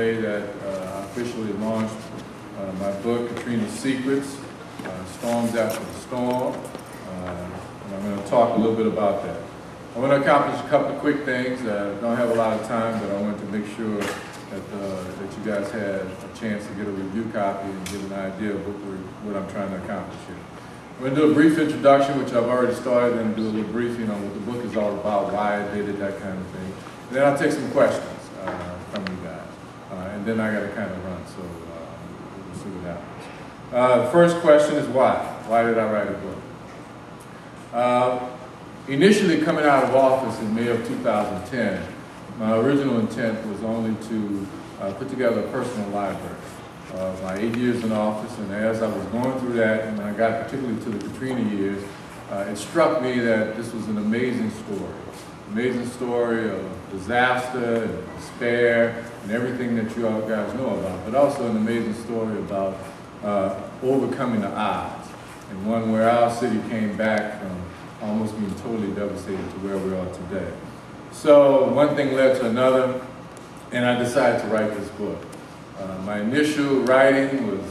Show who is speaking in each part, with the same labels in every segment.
Speaker 1: today that I officially launched my book, Katrina Secrets, Storms After the Storm, and I'm going to talk a little bit about that. I want to accomplish a couple of quick things. I don't have a lot of time, but I want to make sure that you guys had a chance to get a review copy and get an idea of what I'm trying to accomplish here. I'm going to do a brief introduction, which I've already started, and do a little briefing on what the book is all about, why I did it, that kind of thing. And then I'll take some questions from you guys. And then I got to kind of run, so we'll see what happens. The first question is why? Why did I write a book? Initially coming out of office in May of 2010, my original intent was only to put together a personal library. My 8 years in office, and as I was going through that, and when I got particularly to the Katrina years, it struck me that this was an amazing story of disaster and despair and everything that you all guys know about, but also an amazing story about overcoming the odds, and one where our city came back from almost being totally devastated to where we are today. So one thing led to another, and I decided to write this book. My initial writing was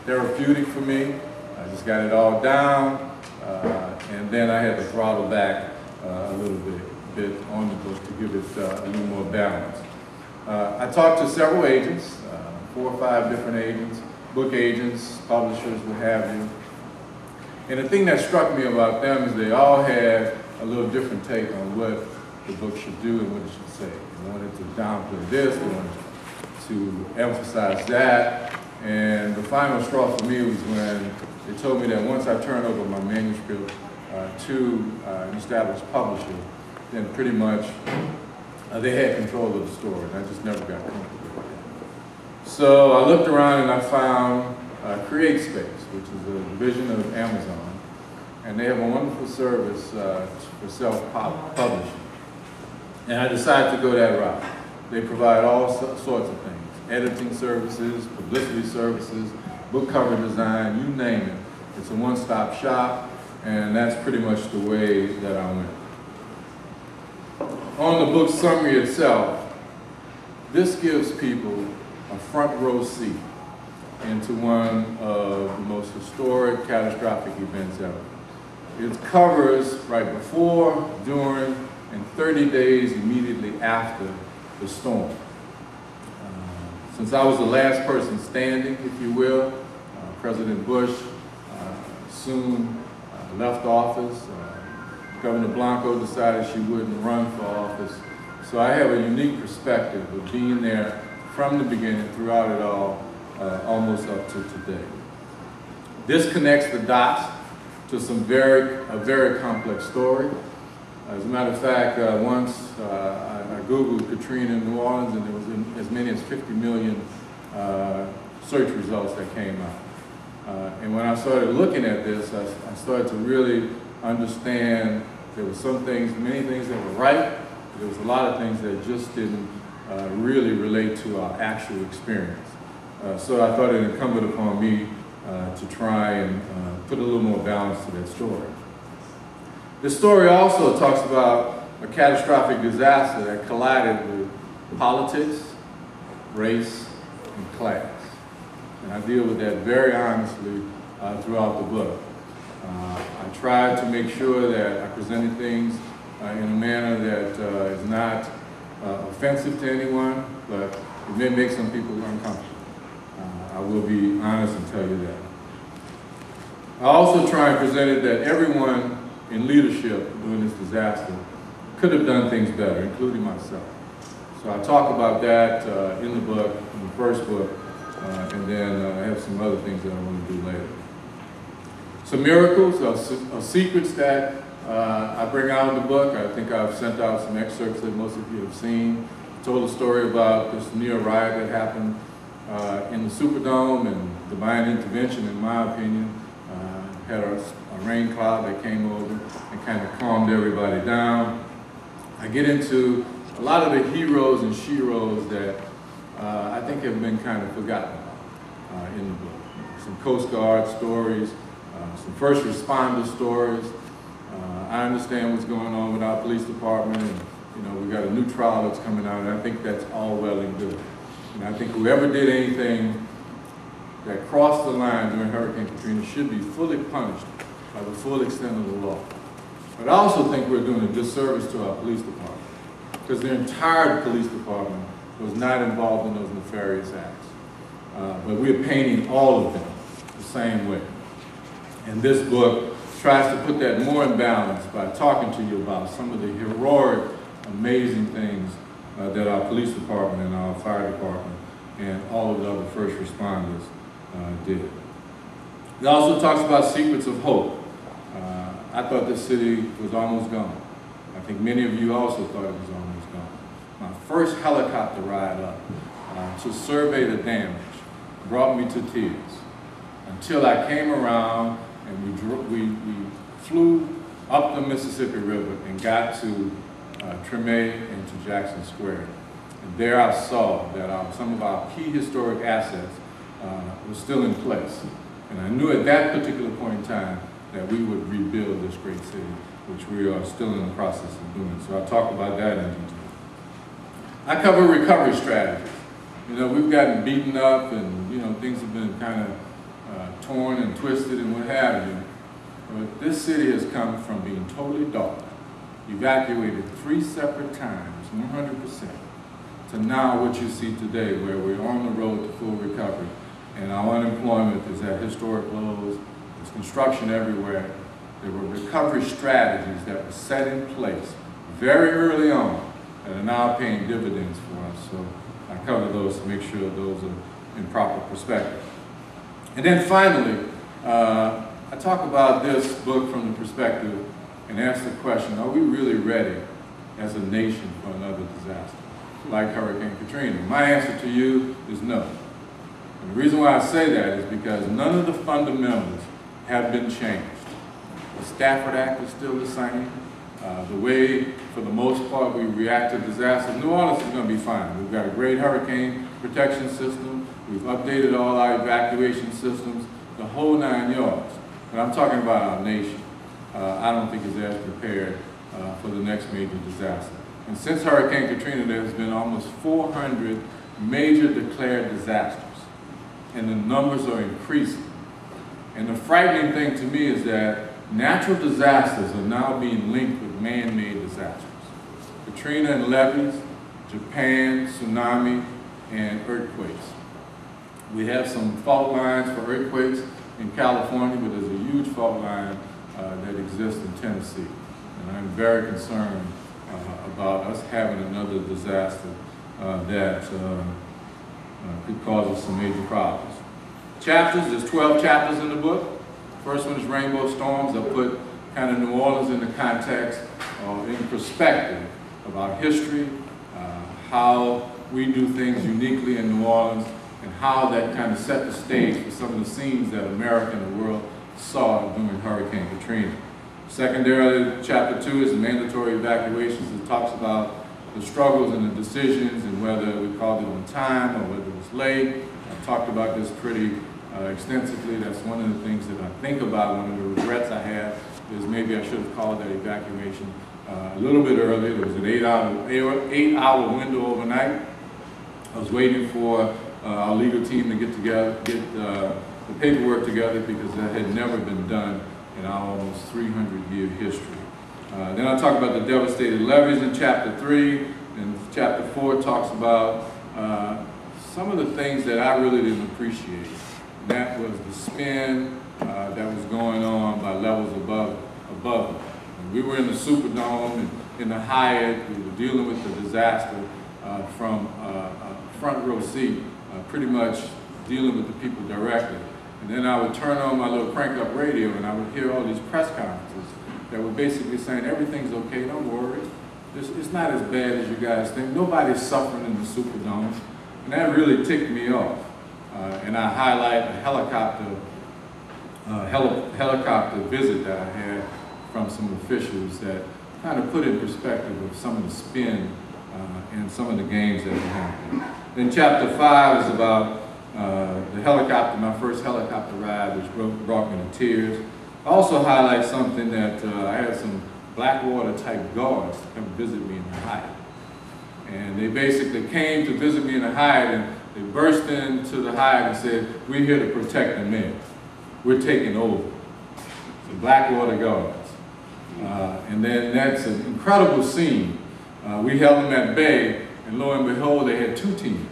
Speaker 1: therapeutic for me. I just got it all down, and then I had to throttle back a little bit on the book to give it a little more balance. I talked to several agents, 4 or 5 different agents, book agents, publishers, what have you. And the thing that struck me about them is they all had a little different take on what the book should do and what it should say. They wanted to downplay this, they wanted to emphasize that, and the final straw for me was when they told me that once I turned over my manuscript to an established publisher, then pretty much they had control of the story, and I just never got comfortable with it. So I looked around and I found CreateSpace, which is a division of Amazon, and they have a wonderful service for self-publishing. And I decided to go that route. They provide all sorts of things: editing services, publicity services, book cover design, you name it. It's a one-stop shop, and that's pretty much the way that I went. On the book summary itself, this gives people a front row seat into one of the most historic, catastrophic events ever. It covers right before, during, and 30 days immediately after the storm. Since I was the last person standing, if you will, President Bush soon left office. Governor Blanco decided she wouldn't run for office. So I have a unique perspective of being there from the beginning, throughout it all, almost up to today. This connects the dots to a very complex story. As a matter of fact, once I Googled Katrina in New Orleans, and there was as many as 50 million search results that came out. And when I started looking at this, I started to really understand there were many things that were right. There was a lot of things that just didn't really relate to our actual experience. So I thought it incumbent upon me to try and put a little more balance to that story. This story also talks about a catastrophic disaster that collided with politics, race, and class. And I deal with that very honestly throughout the book. I tried to make sure that I presented things in a manner that is not offensive to anyone, but it may make some people uncomfortable. I will be honest and tell you that. I also try and present it that everyone in leadership during this disaster could have done things better, including myself. So I talk about that in the book, in the first book, and then I have some other things that I want to do later. Some miracles or secrets that I bring out in the book. I think I've sent out some excerpts that most of you have seen. I told a story about this near riot that happened in the Superdome, and divine intervention, in my opinion, had a rain cloud that came over and kind of calmed everybody down. I get into a lot of the heroes and sheroes that I think have been kind of forgotten about in the book. Some Coast Guard stories, some first responder stories. I understand what's going on with our police department and You know, we got a new trial that's coming out, and I think that's all well and good. And I think whoever did anything that crossed the line during Hurricane Katrina should be fully punished by the full extent of the law. But I also think we're doing a disservice to our police department, because the entire police department was not involved in those nefarious acts. But we're painting all of them the same way. And this book tries to put that more in balance by talking to you about some of the heroic, amazing things that our police department and our fire department and all of the other first responders did. It also talks about secrets of hope. I thought this city was almost gone. I think many of you also thought it was almost gone. My first helicopter ride up to survey the damage brought me to tears until I came around and we flew up the Mississippi River and got to Treme and to Jackson Square. And there I saw that some of our key historic assets were still in place. And I knew at that particular point in time that we would rebuild this great city, which we are still in the process of doing. So I'll talk about that in detail. I cover recovery strategies. You know, we've gotten beaten up and, you know, things have been kind of torn and twisted and what have you. But this city has come from being totally dark, evacuated 3 separate times, 100%, to now what you see today, where we're on the road to full recovery. And our unemployment is at historic lows. There's construction everywhere. There were recovery strategies that were set in place very early on that are now paying dividends for us. So I cover those to make sure those are in proper perspective. And then finally, I talk about this book from the perspective and ask the question, are we really ready as a nation for another disaster like Hurricane Katrina? My answer to you is no. And the reason why I say that is because none of the fundamentals have been changed. The Stafford Act is still the same. The way, for the most part, we react to disasters. New Orleans is going to be fine. We've got a great hurricane protection system. We've updated all our evacuation systems, the whole 9 yards. But I'm talking about our nation. I don't think is as prepared for the next major disaster. And since Hurricane Katrina, there's been almost 400 major declared disasters. And the numbers are increasing. And the frightening thing to me is that natural disasters are now being linked with man-made disasters. Katrina and levees, Japan, tsunami, and earthquakes. We have some fault lines for earthquakes in California, but there's a huge fault line that exists in Tennessee. And I'm very concerned about us having another disaster that could cause us some major problems. Chapters, there's 12 chapters in the book. First one is Rainbow Storms. I put kind of New Orleans in the context or in perspective of our history, how we do things uniquely in New Orleans, and how that kind of set the stage for some of the scenes that America and the world saw during Hurricane Katrina. Secondarily, chapter 2 is the mandatory evacuations. It talks about the struggles and the decisions and whether we called it on time or whether it was late. I talked about this pretty extensively. That's one of the things that I think about. One of the regrets I have is maybe I should have called that evacuation a little bit earlier. There was an 8-hour window overnight. I was waiting for our legal team to get together, get the paperwork together, because that had never been done in our almost 300-year history. Then I talk about the devastated levees in chapter 3, and chapter 4 talks about some of the things that I really didn't appreciate. And that was the spin that was going on by levels above it. And we were in the Superdome and in the Hyatt. We were dealing with the disaster from a front row seat, pretty much dealing with the people directly. And then I would turn on my little crank-up radio and I would hear all these press conferences that were basically saying, everything's okay, don't worry. It's not as bad as you guys think. Nobody's suffering in the Superdome. And that really ticked me off. And I highlight a helicopter visit that I had from some officials that kind of put in perspective of some of the spin and some of the games that were happening. Then chapter 5 is about the helicopter, my first helicopter ride, which brought me to tears. I also highlight something that I had some Blackwater type guards to come visit me in the Hyatt. And they basically came to visit me in the Hyatt, and they burst into the Hyatt and said, "We're here to protect the mayor. We're taking over." The Blackwater guards. And then that's an incredible scene. We held them at bay, and lo and behold, they had two teams.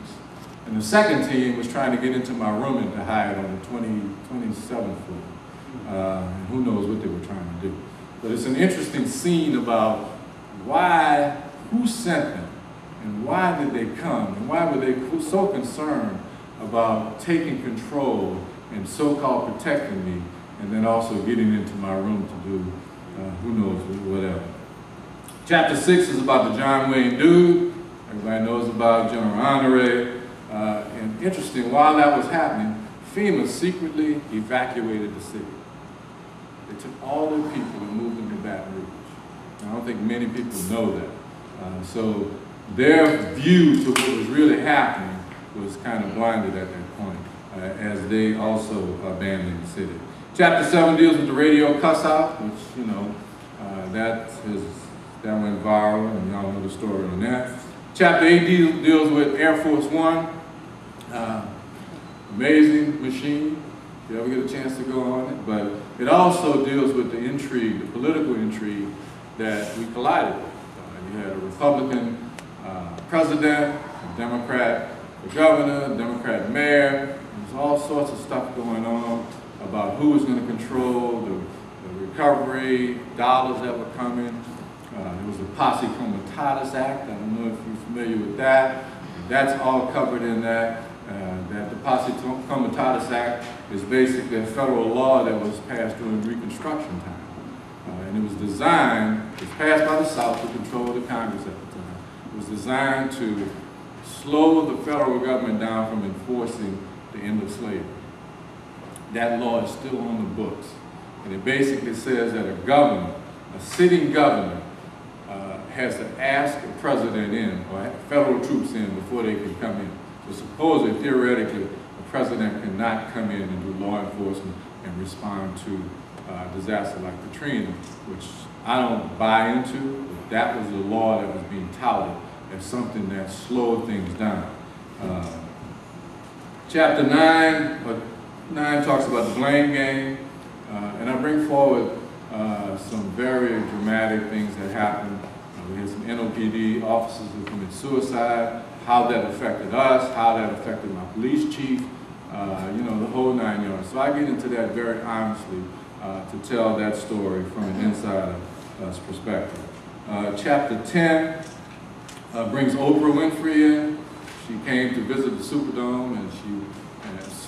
Speaker 1: And the second team was trying to get into my room at the Hyatt on the 27th floor. And who knows what they were trying to do. But it's an interesting scene about who sent them, and why did they come, and why were they so concerned about taking control and so-called protecting me, and then also getting into my room to do who knows whatever. Chapter 6 is about the John Wayne dude. Everybody knows about General Honore. And interesting, while that was happening, FEMA secretly evacuated the city. They took all their people and moved them to Baton Rouge. I don't think many people know that. So their view to what was really happening was kind of blinded at that point, as they also abandoned the city. Chapter 7 deals with the radio cuss-out, which, you know, that went viral, and y'all know the story on that. Chapter 8 deals with Air Force One. Amazing machine, if you ever get a chance to go on it. But it also deals with the intrigue, the political intrigue that we collided with. You had a Republican president, a Democrat governor, a Democrat mayor. There's all sorts of stuff going on about who was going to control the recovery, dollars that were coming. There was the Posse Comitatus Act. I don't know if you're familiar with that. That's all covered in that. That the Posse Comitatus Act is basically a federal law that was passed during Reconstruction time. And it was designed, it was passed by the South to control the Congress at the time. It was designed to slow the federal government down from enforcing the end of slavery. That law is still on the books. And it basically says that a governor, a sitting governor, has to ask the president in, or federal troops in, before they can come in. So supposedly, theoretically, the president cannot come in and do law enforcement and respond to a disaster like Katrina, which I don't buy into, but that was the law that was being touted as something that slowed things down. Chapter 9 talks about the blame game, and I bring forward some very dramatic things that happened. We had some NOPD officers who committed suicide, how that affected us, how that affected my police chief, you know, the whole 9 yards. So I get into that very honestly to tell that story from an insider's perspective. Chapter 10 brings Oprah Winfrey in. She came to visit the Superdome, and she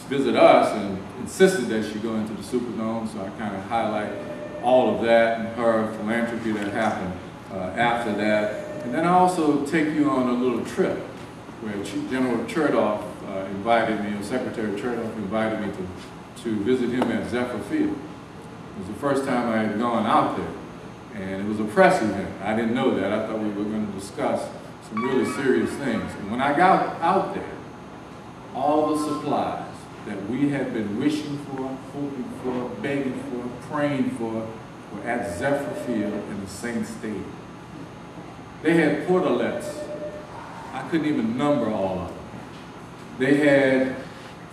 Speaker 1: visited us and insisted that she go into the Superdome, so I kind of highlight all of that and her philanthropy that happened after that. And then I also take you on a little trip where General Chertoff invited me, or Secretary Chertoff invited me to visit him at Zephyr Field. It was the first time I had gone out there, and it was a press event. I didn't know that. I thought we were going to discuss some really serious things. And when I got out there, all the supplies that we had been wishing for, hoping for, begging for, praying for, were at Zephyr Field in the Saint Stadium. They had portalettes. I couldn't even number all of them. They had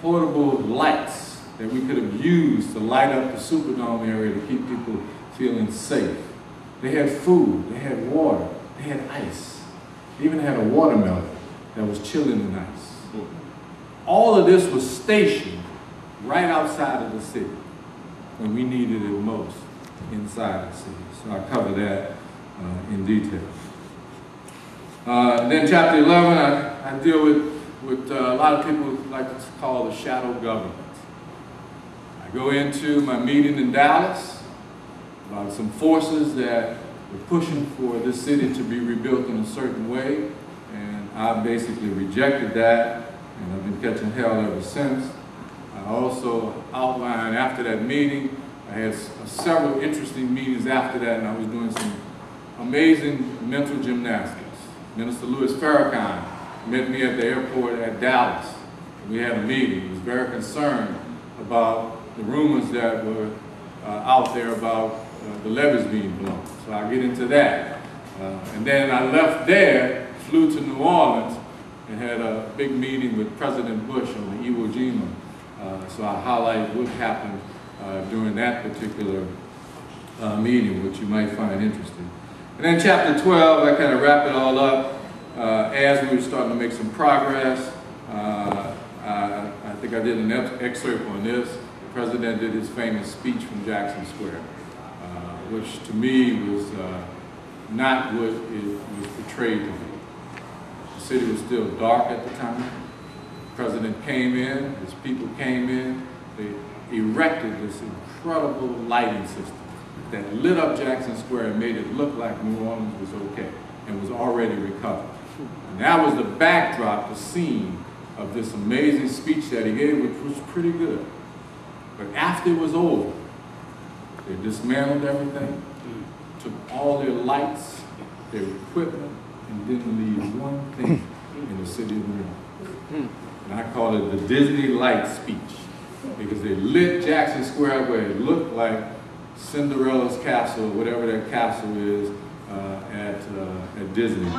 Speaker 1: portable lights that we could have used to light up the Superdome area to keep people feeling safe. They had food, they had water, they had ice. They even had a watermelon that was chilling in ice. All of this was stationed right outside of the city when we needed it most inside the city. So I cover that in detail. Then chapter 11, I deal with a lot of people like to call the shadow government. I go into my meeting in Dallas about some forces that were pushing for this city to be rebuilt in a certain way, and I basically rejected that, and I've been catching hell ever since. I also outlined after that meeting, I had several interesting meetings after that, and I was doing some amazing mental gymnastics. Minister Louis Farrakhan met me at the airport at Dallas. We had a meeting. He was very concerned about the rumors that were out there about the levees being blown. So I'll get into that. And then I left there, flew to New Orleans, and had a big meeting with President Bush on the Iwo Jima. So I highlight what happened during that particular meeting, which you might find interesting. And then chapter 12, I kind of wrap it all up. As we were starting to make some progress, I think I did an excerpt on this. The president did his famous speech from Jackson Square, which to me was not what it was portrayed to be. The city was still dark at the time. The president came in, his people came in, they erected this incredible lighting system that lit up Jackson Square and made it look like New Orleans was okay and was already recovered. And that was the backdrop, the scene of this amazing speech that he gave, which was pretty good. But after it was over, they dismantled everything, took all their lights, their equipment, and didn't leave one thing in the city of New Orleans. And I call it the Disney light speech, because they lit Jackson Square where it looked like Cinderella's castle, whatever that castle is, at Disney.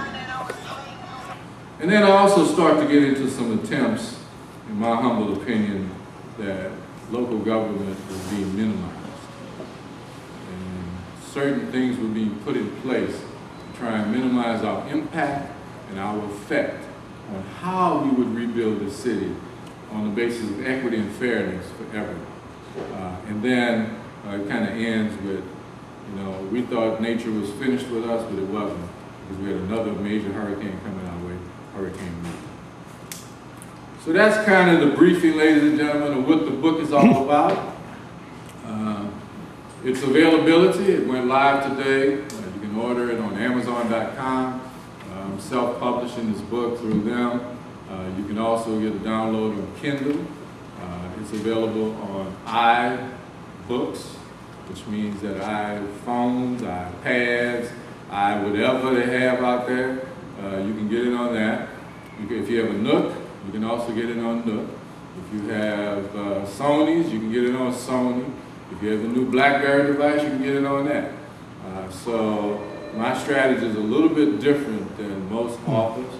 Speaker 1: And then I also start to get into some attempts, in my humble opinion, that local government was being minimized. And certain things were being put in place to try and minimize our impact and our effect on how we would rebuild the city on the basis of equity and fairness for everyone. And then it kind of ends with, you know, we thought nature was finished with us, but it wasn't, because we had another major hurricane coming our way, Hurricane Repeal. So that's kind of the briefing, ladies and gentlemen, of what the book is all about. Its availability, it went live today. You can order it on Amazon.com. I'm self-publishing this book through them. You can also get a download on Kindle. It's available on iBooks, which means that iPhones, iPads, whatever they have out there, you can get it on that. If you have a Nook, you can also get it on Nook. If you have Sonys, you can get it on Sony. If you have the new BlackBerry device, you can get it on that. So my strategy is a little bit different than most authors.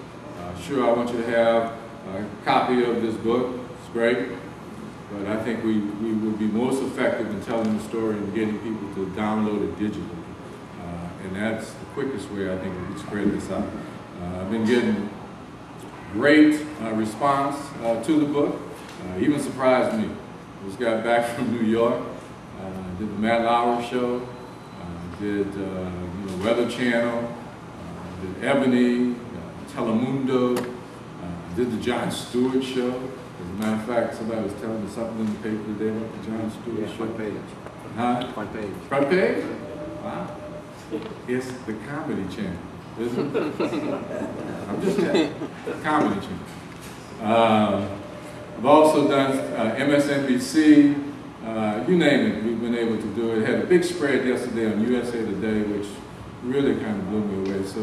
Speaker 1: Sure, I want you to have a copy of this book. It's great. But I think we would be most effective in telling the story and getting people to download it digitally. And that's the quickest way I think we can spread this out. I've been getting great response to the book. Even surprised me. Just got back from New York. Did the Matt Lauer show. Did Weather Channel. Did Ebony, Telemundo. Did the Jon Stewart show. As a matter of fact, somebody was telling me something in the paper today about the Jon Stewart show.
Speaker 2: Front page.
Speaker 1: Huh?
Speaker 2: Front page.
Speaker 1: Front page? Wow. It's the Comedy Channel, isn't it? I'm just saying. Comedy Channel. I've also done MSNBC. You name it, we've been able to do it. Had a big spread yesterday on USA Today, which really kind of blew me away. So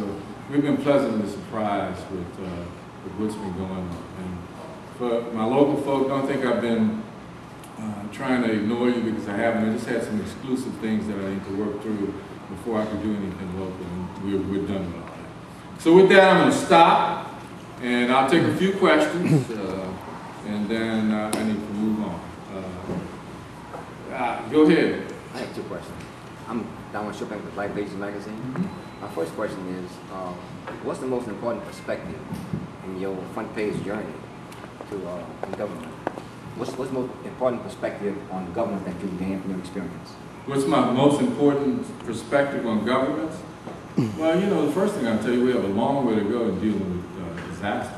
Speaker 1: we've been pleasantly surprised with what's been going on. And for my local folk, don't think I've been trying to ignore you, because I haven't. I just had some exclusive things that I need to work through before I can do anything local, and we're done with all that. So with that, I'm going to stop, and I'll take a few questions, and then I need to move on. Go ahead.
Speaker 2: I have two questions. I'm Donald Shipman with Life Pages Magazine. My first question is, what's the most important perspective in your front page journey to government? What's the most important perspective on government that you gained from your experience?
Speaker 1: What's my most important perspective on government? Well, the first thing I'll tell you, we have a long way to go in dealing with disasters.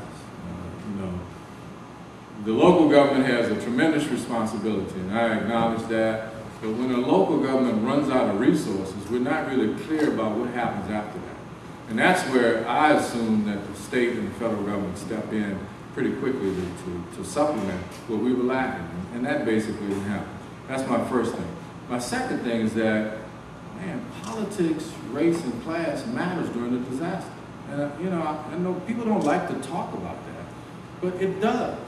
Speaker 1: The local government has a tremendous responsibility, and I acknowledge that. But when a local government runs out of resources, we're not really clear about what happens after that. And that's where I assume that the state and the federal government step in pretty quickly to supplement what we were lacking. And that basically didn't happen. That's my first thing. My second thing is that, man, politics, race, and class matters during the disaster. And I know people don't like to talk about that, but it does.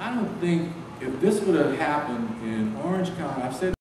Speaker 1: I don't think if this would have happened in Orange County, I've said